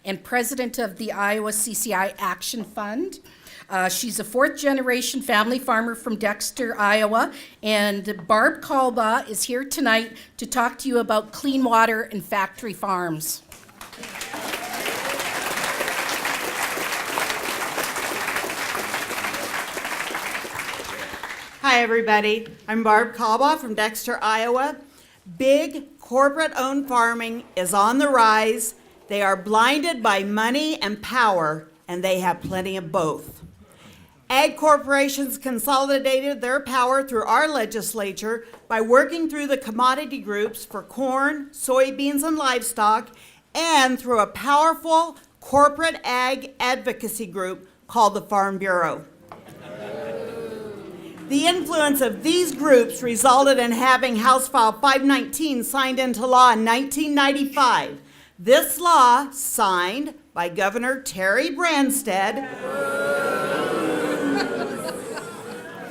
and president of the Iowa CCI Action Fund. She's a fourth-generation family farmer from Dexter, Iowa, and Barb Kalbaugh is here tonight to talk to you about clean water and factory farms. Hi, everybody. I'm Barb Kalbaugh from Dexter, Iowa. Big corporate-owned farming is on the rise. They are blinded by money and power, and they have plenty of both. Ag corporations consolidated their power through our legislature by working through the commodity groups for corn, soybeans, and livestock, and through a powerful corporate ag advocacy group called the Farm Bureau. The influence of these groups resulted in having House File 519 signed into law in 1995. This law, signed by Governor Terry Branstad,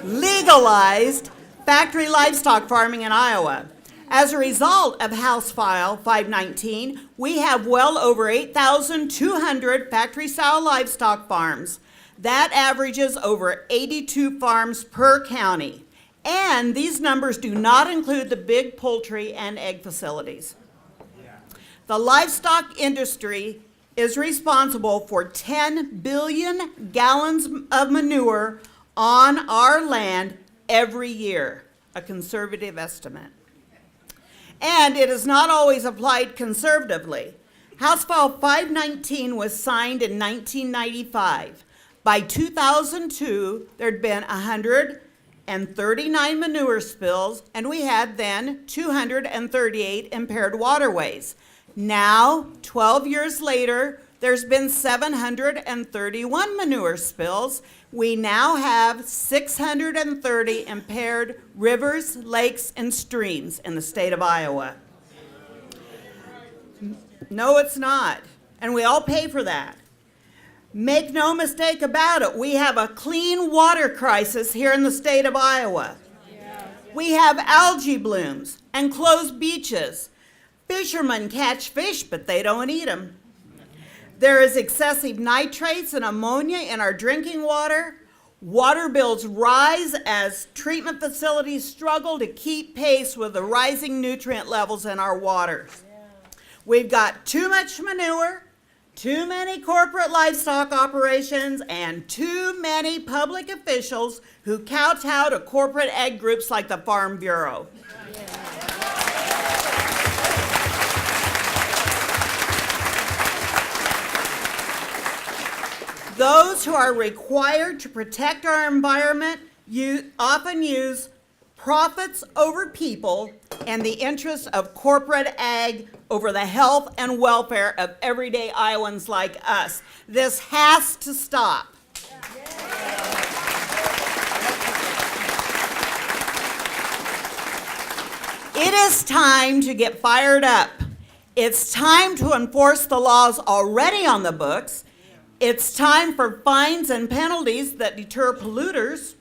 legalized factory livestock farming in Iowa. As a result of House File 519, we have well over 8,200 factory-style livestock farms. That averages over 82 farms per county. And these numbers do not include the big poultry and egg facilities. The livestock industry is responsible for 10 billion gallons of manure on our land every year, a conservative estimate. And it is not always applied conservatively. House File 519 was signed in 1995. By 2002, there'd been 139 manure spills, and we had then 238 impaired waterways. Now, 12 years later, there's been 731 manure spills. We now have 630 impaired rivers, lakes, and streams in the state of Iowa. No, it's not. And we all pay for that. Make no mistake about it, we have a clean water crisis here in the state of Iowa. We have algae blooms and closed beaches. Fishermen catch fish, but they don't eat them. There is excessive nitrates and ammonia in our drinking water. Water bills rise as treatment facilities struggle to keep pace with the rising nutrient levels in our waters. We've got too much manure, too many corporate livestock operations, and too many public officials who kowtow to corporate ag groups like the Farm Bureau. Those who are required to protect our environment often use profits over people and the interests of corporate ag over the health and welfare of everyday Iowans like us. This has to stop. It is time to get fired up. It's time to enforce the laws already on the books. It's time for fines and penalties that deter polluters.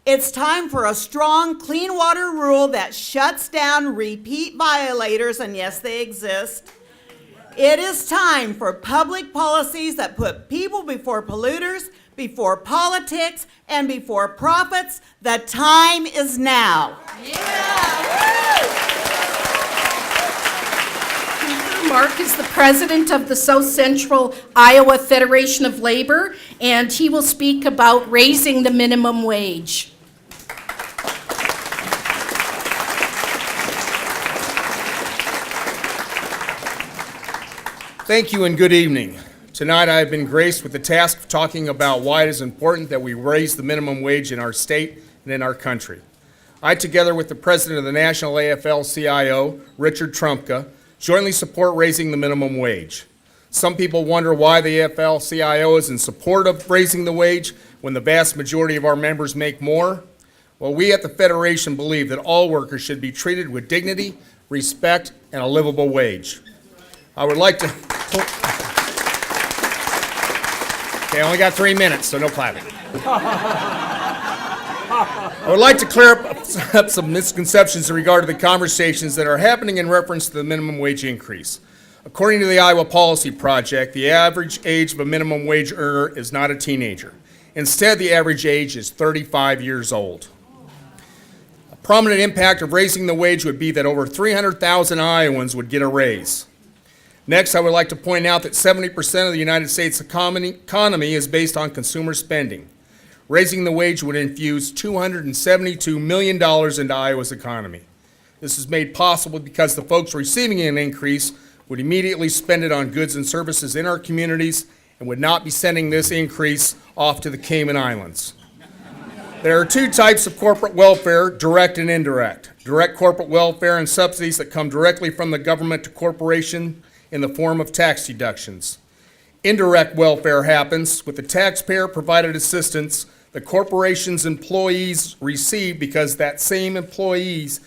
It's time for a strong clean water rule that shuts down repeat violators, and yes, they exist. It is time for public policies that put people before polluters, before politics, and before profits. The time is now. Mark is the president of the South Central Iowa Federation of Labor, and he will speak about raising the minimum wage. Thank you and good evening. Tonight I have been graced with the task of talking about why it is important that we raise the minimum wage in our state and in our country. I, together with the president of the National AFL-CIO, Richard Trumka, jointly support raising the minimum wage. Some people wonder why the AFL-CIO is in support of raising the wage when the vast majority of our members make more. Well, we at the Federation believe that all workers should be treated with dignity, respect, and a livable wage. I would like to... Okay, I only got 3 minutes, so no clapping. I would like to clear up some misconceptions in regard to the conversations that are happening in reference to the minimum wage increase. According to the Iowa Policy Project, the average age of a minimum wage earner is not a teenager. Instead, the average age is 35 years old. A prominent impact of raising the wage would be that over 300,000 Iowans would get a raise. Next, I would like to point out that 70% of the United States economy is based on consumer spending. Raising the wage would infuse $272 million into Iowa's economy. This is made possible because the folks receiving an increase would immediately spend it on goods and services in our communities and would not be sending this increase off to the Cayman Islands. There are two types of corporate welfare, direct and indirect. Direct corporate welfare and subsidies that come directly from the government to corporation in the form of tax deductions. Indirect welfare happens with the taxpayer-provided assistance the corporation's employees receive because those same employers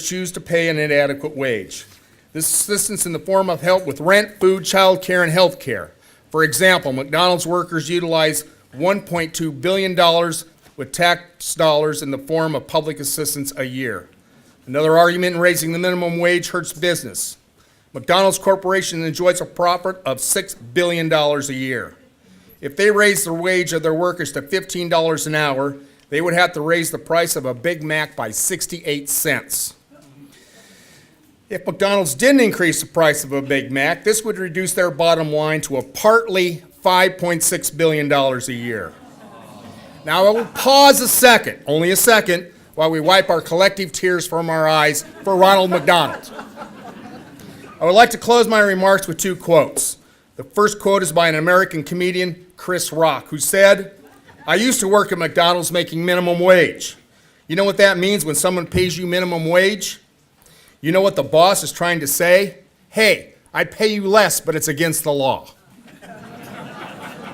choose to pay an inadequate wage. This assistance in the form of help with rent, food, child care, and health care. For example, McDonald's workers utilize $1.2 billion with tax dollars in the form of public assistance a year. Another argument in raising the minimum wage hurts business. McDonald's Corporation enjoys a profit of $6 billion a year. If they raise the wage of their workers to $15 an hour, they would have to raise the price of a Big Mac by 68 cents. If McDonald's didn't increase the price of a Big Mac, this would reduce their bottom line to a partly $5.6 billion a year. Now I will pause a second, only a second, while we wipe our collective tears from our eyes for Ronald McDonald. I would like to close my remarks with two quotes. The first quote is by an American comedian, Chris Rock, who said, "I used to work at McDonald's making minimum wage. You know what that means when someone pays you minimum wage? You know what the boss is trying to say? Hey, I pay you less, but it's against the law."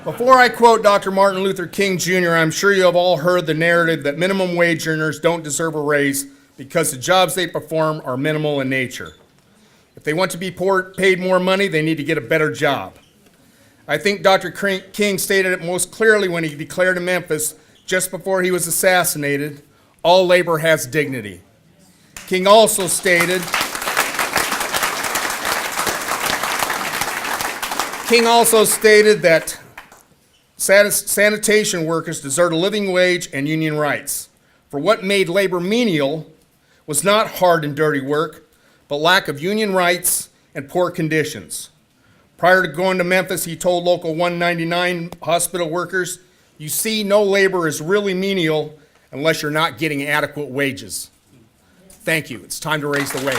Before I quote Dr. Martin Luther King Jr., I'm sure you have all heard the narrative that minimum wage earners don't deserve a raise because the jobs they perform are minimal in nature. If they want to be paid more money, they need to get a better job. I think Dr. King stated it most clearly when he declared in Memphis, just before he was assassinated, all labor has dignity. King also stated that sanitation workers deserve a living wage and union rights. For what made labor menial was not hard and dirty work, but lack of union rights and poor conditions. Prior to going to Memphis, he told Local 199 hospital workers, "You see, no labor is really menial unless you're not getting adequate wages." Thank you. It's time to raise the wage.